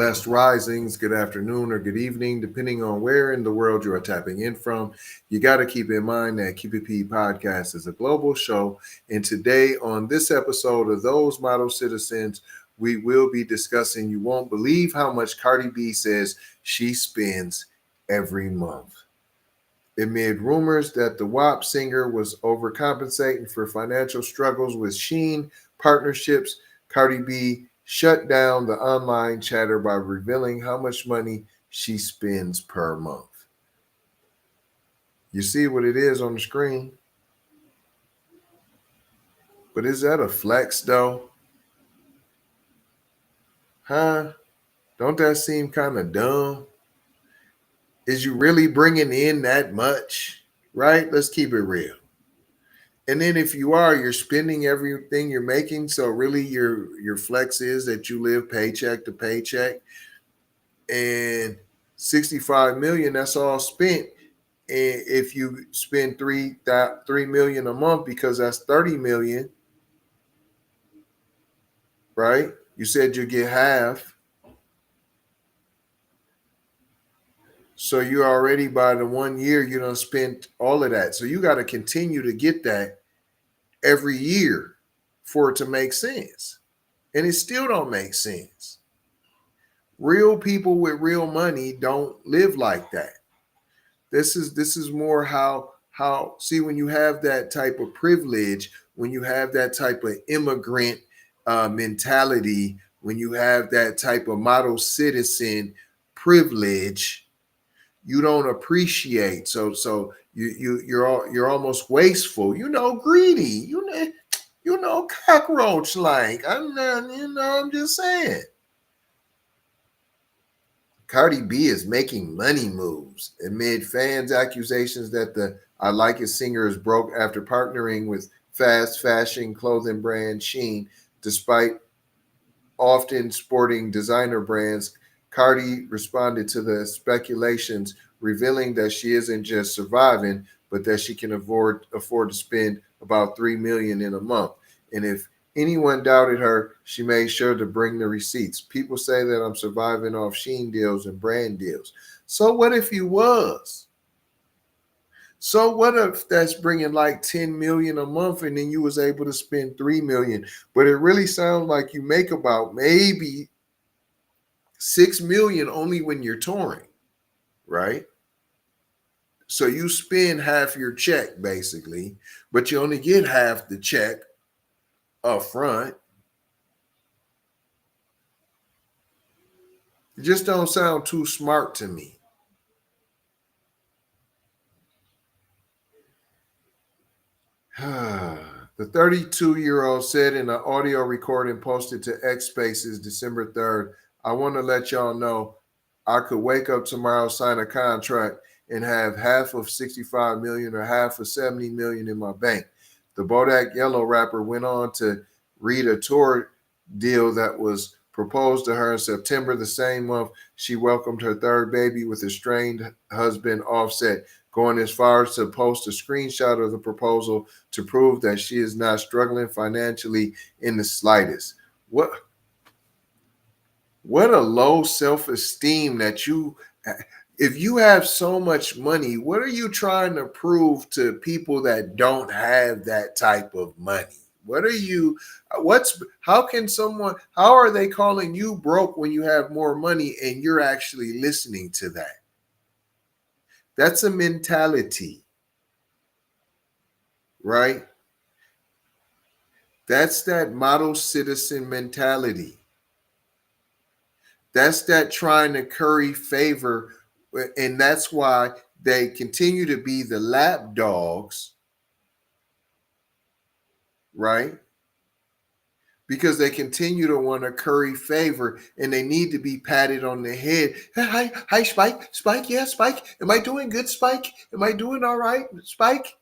Blessed risings, good afternoon or good evening, depending on where in the world you are tapping in from. You got to keep in mind that Keep It P podcast is a global show. And today, on this episode of Those Model Citizens, we will be discussing, you won't believe how much Cardi B says she spends every month. Amid rumors that the WAP singer was overcompensating for financial struggles with Shein partnerships, Cardi B shut down the online chatter by revealing how much money she spends per month. You see what it is on the screen? But is that a flex though? Huh? Don't that seem kind of dumb? Is you really bringing in that much? Right? Let's keep it real. And then if you are, you're spending everything you're making. So really your flex is that you live paycheck to paycheck. And 65 million, that's all spent. And if you spend 3 million a month, because that's 30 million, right? You said you get half. So you already by the 1 year, you don't spend all of that. So you got to continue to get that every year for it to make sense. And it still don't make sense. Real people with real money don't live like that. This is more how see, when you have that type of privilege, when you have that type of immigrant mentality, when you have that type of model citizen privilege, you don't appreciate. So you're almost wasteful, greedy, cockroach like. I'm just saying. Cardi B is making money moves amid fans' accusations that the I Like It singer is broke after partnering with fast fashion clothing brand Shein. Despite often sporting designer brands, Cardi responded to the speculations, revealing that she isn't just surviving, but that she can afford to spend about 3 million in a month. And if anyone doubted her, she made sure to bring the receipts. People say that I'm surviving off Shein deals and brand deals. So what if you was? So what if that's bringing like 10 million a month and then you was able to spend 3 million? But it really sounds like you make about maybe 6 million only when you're touring, right? So you spend half your check basically, but you only get half the check up front. It just don't sound too smart to me. The 32-year-old said in an audio recording posted to X Spaces December 3rd, I want to let y'all know I could wake up tomorrow, sign a contract, and have half of 65 million or half of 70 million in my bank. The Bodak Yellow rapper went on to read a tour deal that was proposed to her in September. The same month, she welcomed her third baby with estranged husband Offset, going as far as to post a screenshot of the proposal to prove that she is not struggling financially in the slightest. What a low self-esteem that if you have so much money, what are you trying to prove to people that don't have that type of money? How are they calling you broke when you have more money and you're actually listening to that? That's a mentality, right? That's that model citizen mentality. That's that trying to curry favor. And that's why they continue to be the lap dogs, right? Because they continue to want to curry favor and they need to be patted on the head. Hi, Spike. Spike, yeah, Spike. Am I doing good, Spike? Am I doing all right, Spike?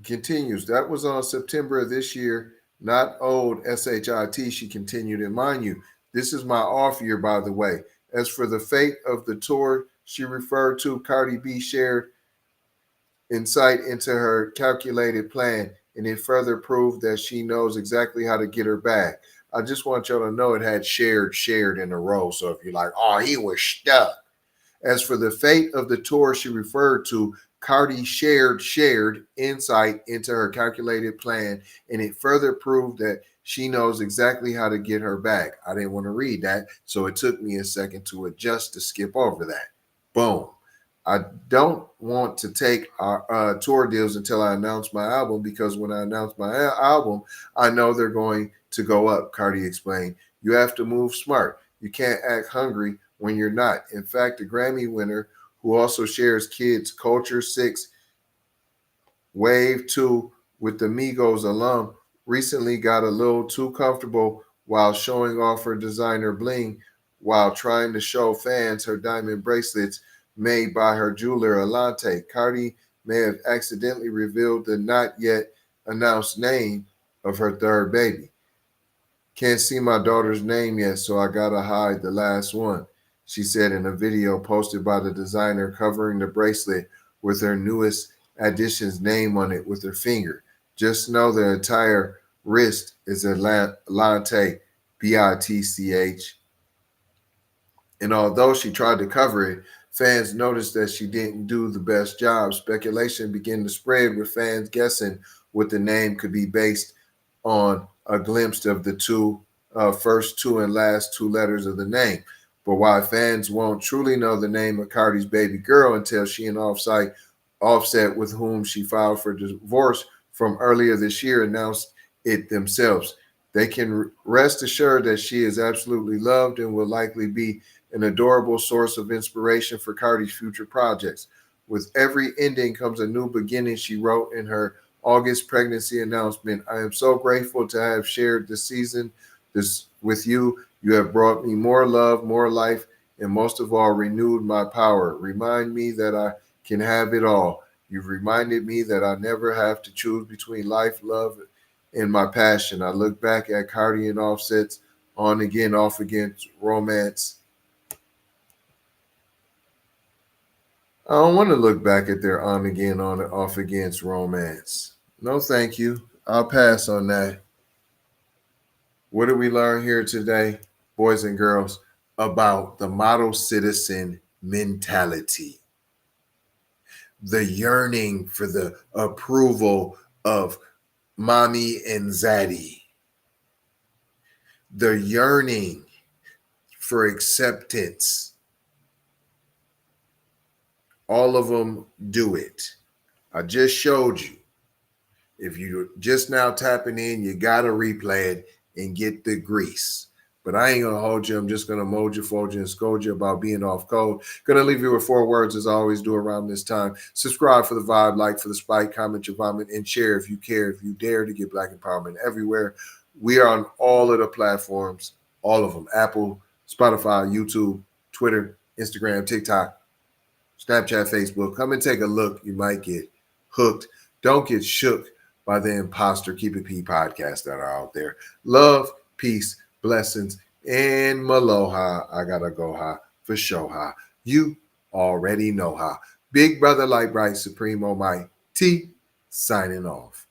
Continues. That was on September of this year, not old SHIT, she continued. And mind you, this is my off year, by the way. As for the fate of the tour she referred to, Cardi B shared insight into her calculated plan. and it further proved that she knows exactly how to get her back. I just want y'all to know it had shared in a row. So if you're like, oh, he was stuck. As for the fate of the tour she referred to, Cardi shared insight into her calculated plan, and it further proved that she knows exactly how to get her back. I didn't want to read that, so it took me a second to adjust to skip over that. Boom. I don't want to take our tour deals until I announce my album, because when I announce my album, I know they're going to go up, Cardi explained. You have to move smart. You can't act hungry when you're not. In fact, the Grammy winner, who also shares Kids Culture 6 Wave 2 with the Migos alum, recently got a little too comfortable while showing off her designer bling while trying to show fans her diamond bracelets made by her jeweler Alante. Cardi may have accidentally revealed the not yet announced name of her third baby. Can't see my daughter's name yet, so I gotta hide the last one, she said in a video posted by the designer covering the bracelet with her newest addition's name on it with her finger. Just know the entire wrist is a latte, Bitch. And although she tried to cover it, fans noticed that she didn't do the best job. Speculation began to spread, with fans guessing what the name could be based on a glimpse of the first two and last two letters of the name. But why fans won't truly know the name of Cardi's baby girl until she and Offset, with whom she filed for divorce from earlier this year, announced it themselves. They can rest assured that she is absolutely loved and will likely be an adorable source of inspiration for Cardi's future projects. With every ending comes a new beginning, she wrote in her August pregnancy announcement. I am so grateful to have shared this with you. You have brought me more love, more life, and most of all, renewed my power. Remind me that I can have it all. You've reminded me that I never have to choose between life, love, and my passion. I look back at Cardi and Offset's on again, off again romance. I don't want to look back at their on again, on and off against romance. No, thank you. I'll pass on that. What did we learn here today, boys and girls, about the model citizen mentality? The yearning for the approval of mommy and zaddy. The yearning for acceptance. All of them do it. I just showed you. If you're just now tapping in, you got to replay it and get the grease. But I ain't going to hold you. I'm just going to mold you, fold you, and scold you about being off code. Going to leave you with 4 words, as I always do around this time. Subscribe for the vibe, like for the spike, comment your vomit, and share if you care, if you dare, to get Black empowerment everywhere. We are on all of the platforms, all of them: Apple, Spotify, YouTube, Twitter, Instagram, TikTok, Snapchat, Facebook. Come and take a look. You might get hooked. Don't get shook by the imposter Keep It P podcasts that are out there. Love, peace, blessings, and maloha. I gotta go ha for show ha. You already know ha. Big brother, light bright, supreme, oh my T, signing off.